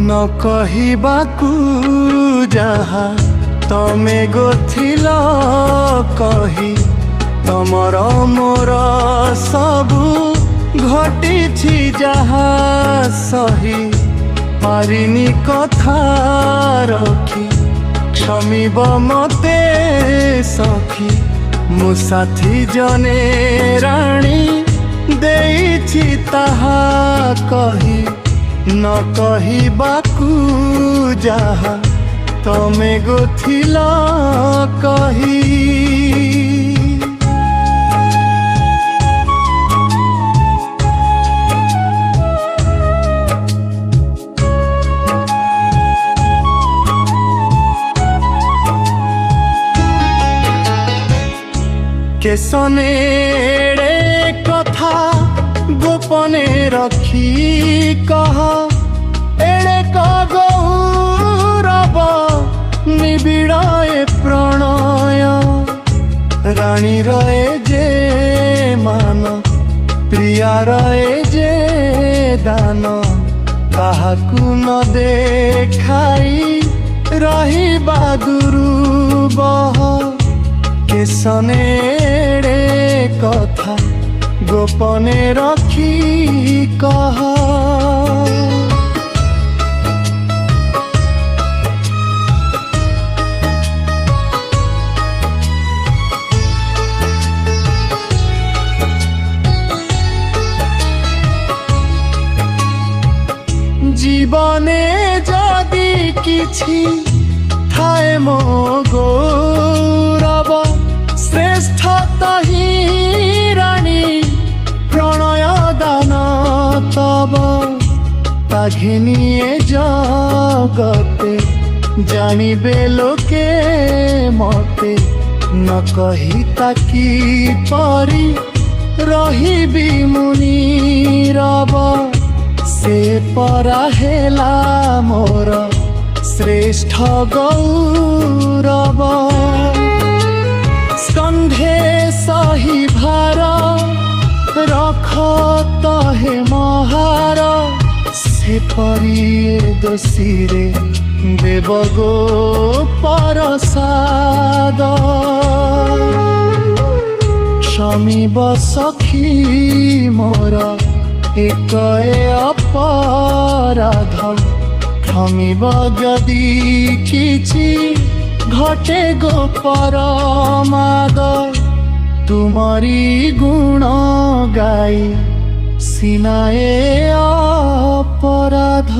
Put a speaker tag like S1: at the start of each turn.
S1: न कहिबाकू जहा तमे गोथिल कही तमर मोर सबू घटी जहा सही पारिनी कथा रखी क्षमिब मते सखी मु साथी जने राणी देइछि ताहा कही न कहिबाकू जहा तमे गोथिल कही। केसने कथा गोपने रखी कह एड़े गौरव निबिड़े प्रणय रानी रहे जे मान प्रिया रहे जे दान काहाकू न देखाई रहिबा दुर्बह केसने कथा गोपने रखी कह। जीवने जदि किछि थाए मो गौरव श्रेष्ठ तही रानी प्रणय दान तब ताघिनिए जगते जानिबे लोके मते न कही ताकी परी रहिबी मुनीरव से परा हेला मोर श्रेष्ठ गौरव स्कंधे सही भार रख तहे महार से परी दोषी रे देव गो परसाद क्षमिब सखी मोर एक अपराध क्षमिब जदि किछि घटे गो परमाद तुमरी गुण गाई सिनाए अपराध।